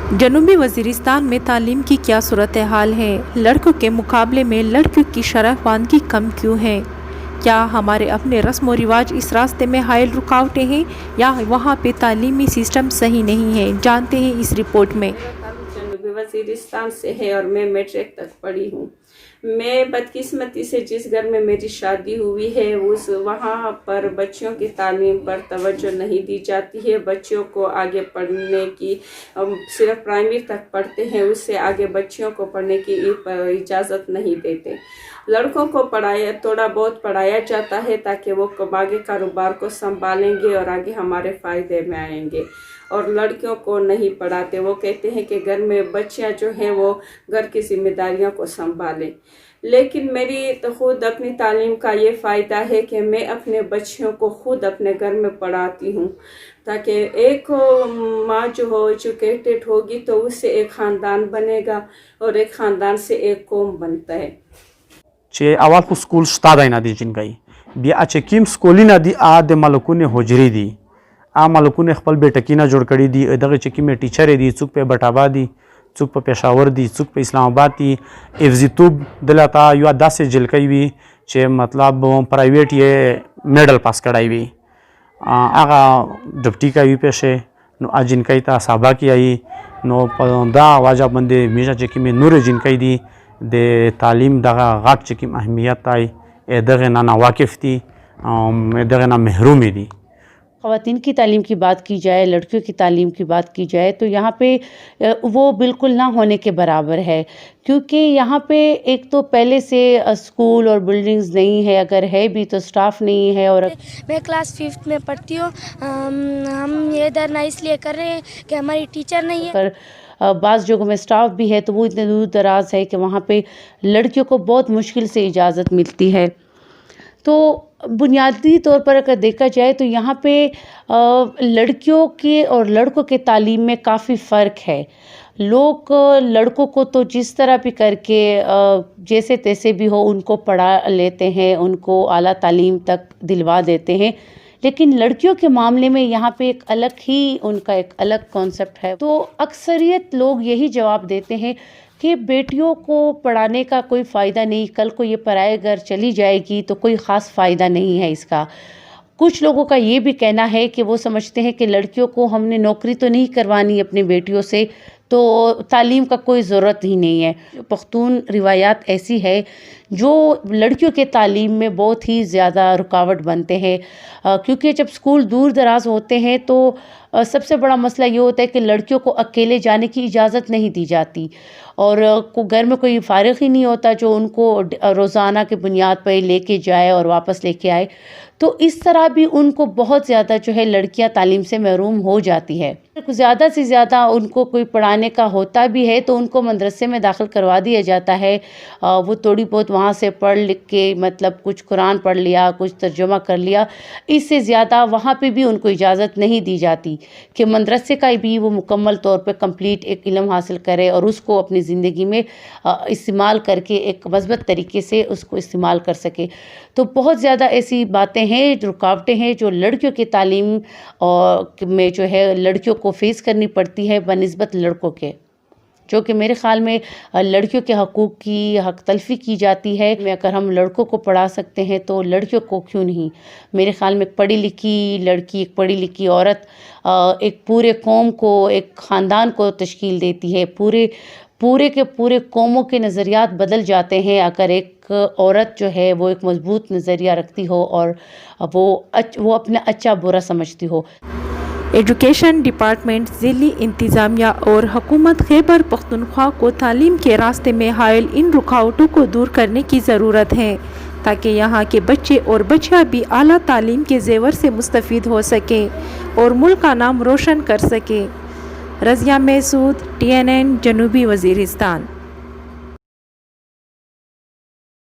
जनूबी वज़ीरिस्तान में तालीम की क्या सूरत हाल है? लड़कों के मुकाबले में लड़कियों की शरफ़ानगी कम क्यों है? क्या हमारे अपने रस्म व रिवाज इस रास्ते में हायल रुकावटें हैं या वहाँ पे तालीमी सिस्टम सही नहीं है? जानते हैं इस रिपोर्ट में। जनूबी वज़ीरिस्तान से है और मैं मैट्रिक तक पढ़ी हूँ। मैं बदकिस्मती से जिस घर में मेरी शादी हुई है वहाँ पर बच्चियों की तालीम पर तवज्जो नहीं दी जाती है। बच्चियों को आगे पढ़ने की सिर्फ प्राइमरी तक पढ़ते हैं, उससे आगे बच्चियों को पढ़ने की इजाज़त नहीं देते। लड़कों को थोड़ा बहुत पढ़ाया जाता है ताकि वो आगे कारोबार को संभालेंगे और आगे हमारे फ़ायदे में आएंगे, और लड़कियों को नहीं पढ़ाते। वो कहते हैं कि घर में बच्चियां जो हैं वो घर की जिम्मेदारियों को संभालें। लेकिन मेरी तो खुद अपनी तालीम का ये फ़ायदा है कि मैं अपने बच्चियों को खुद अपने घर में पढ़ाती हूँ, ताकि एक माँ जो हो एजुकेटेड होगी तो उससे एक ख़ानदान बनेगा और एक ख़ानदान से एक कौम बनता है। चे अवाल को स्कूल स्टादा ना दी जिनकाई बि अच्छे किम स्कूली ना दी आ दे मालकू ने होजरी दी आ मालकू ने खपल बेटकी ना जोड़ करी दी दगे चे किम टीचर दी चुक पे बटाबा दी चुक पे पेशावर दी चुक पे इस्लामाबाद दी एफजीतुब दिलाता युवा 10 से जिलकई भी चे मतलब प्राइवेट ये मेडल पास कराई भी आगा डप्टी का भी पेशे नो आज जिनकाई ता साबा की आई नो दा वाजा बंदे मीजा चे किम नूर जिनकाई दी दे तालीम दगा गाक चकिम अहमियत आई दगे ना वाकिफ़ थी दगे ना महरूमी दी। ख़वातीन की तालीम की बात की जाए, लड़कियों की तालीम की बात की जाए तो यहाँ पे वो बिल्कुल ना होने के बराबर है, क्योंकि यहाँ पे एक तो पहले से स्कूल और बिल्डिंग्स नहीं है, अगर है भी तो स्टाफ नहीं है। और मैं क्लास 5th में पढ़ती हूँ। हम ये धरना इसलिए कर रहे हैं कि हमारी टीचर नहीं है। पर बाज़ जगहों में स्टाफ भी है तो वो इतने दूर दराज है कि वहाँ पे लड़कियों को बहुत मुश्किल से इजाज़त मिलती है। तो बुनियादी तौर पर अगर देखा जाए तो यहाँ पे लड़कियों के और लड़कों के तालीम में काफ़ी फ़र्क है। लोग लड़कों को तो जिस तरह भी करके जैसे तैसे भी हो उनको पढ़ा लेते हैं, उनको आला तालीम तक दिलवा देते हैं, लेकिन लड़कियों के मामले में यहाँ पे एक अलग ही उनका एक अलग कॉन्सेप्ट है। तो अक्सरियत लोग यही जवाब देते हैं कि बेटियों को पढ़ाने का कोई फ़ायदा नहीं, कल को ये पराए घर चली जाएगी तो कोई ख़ास फ़ायदा नहीं है इसका। कुछ लोगों का ये भी कहना है कि वो समझते हैं कि लड़कियों को हमने नौकरी तो नहीं करवानी अपनी बेटियों से, तो तालीम का कोई ज़रूरत ही नहीं है। पख्तून रिवायात ऐसी है जो लड़कियों के तालीम में बहुत ही ज़्यादा रुकावट बनते हैं, क्योंकि जब स्कूल दूर दराज होते हैं तो सबसे बड़ा मसला ये होता है कि लड़कियों को अकेले जाने की इजाज़त नहीं दी जाती, और घर में कोई फारिग ही नहीं होता जो उनको रोज़ाना के बुनियाद पर लेके जाए और वापस लेके आए। तो इस तरह भी उनको बहुत ज़्यादा जो है लड़कियां तालीम से महरूम हो जाती है। ज़्यादा से ज़्यादा उनको कोई पढ़ाने का होता भी है तो उनको मदरसे में दाखिल करवा दिया जाता है। वो थोड़ी बहुत वहाँ से पढ़ लिख के मतलब कुछ कुरान पढ़ लिया, कुछ तर्जुमा कर लिया, इससे ज़्यादा वहाँ पे भी उनको इजाज़त नहीं दी जाती कि मदरसे का भी वो मुकम्मल तौर पे कंप्लीट एक इल्म हासिल करे और उसको अपनी ज़िंदगी में इस्तेमाल करके एक मज़बूत तरीके से उसको इस्तेमाल कर सके। तो बहुत ज़्यादा ऐसी बातें हैं, रुकावटें हैं जो लड़कियों की तालीम में जो है लड़कियों को फेस करनी पड़ती है बनिस्बत लड़कों के, जो कि मेरे ख़्याल में लड़कियों के हकूक़ की हक तलफ़ी की जाती है। अगर हम लड़कों को पढ़ा सकते हैं तो लड़कियों को क्यों नहीं। मेरे ख़्याल में एक पढ़ी लिखी लड़की, एक पढ़ी लिखी औरत एक पूरे कौम को, एक ख़ानदान को तश्कील देती है। पूरे के पूरे कौमों के नज़रियात बदल जाते हैं अगर एक औरत जो है वो एक मजबूत नज़रिया रखती हो और वो अपना अच्छा बुरा समझती हो। एजुकेशन डिपार्टमेंट, ज़िली इंतज़ामिया और हुकूमत खैबर पख्तूनख्वा को तालीम के रास्ते में हायल इन रुकावटों को दूर करने की ज़रूरत है ताकि यहाँ के बच्चे और बच्चियाँ भी आला तालीम के ज़ेवर से मुस्तफ़ीद हो सकें और मुल्क का नाम रोशन कर सकें। रज़िया महसूद, TNN, जनूबी वज़ीरिस्तान।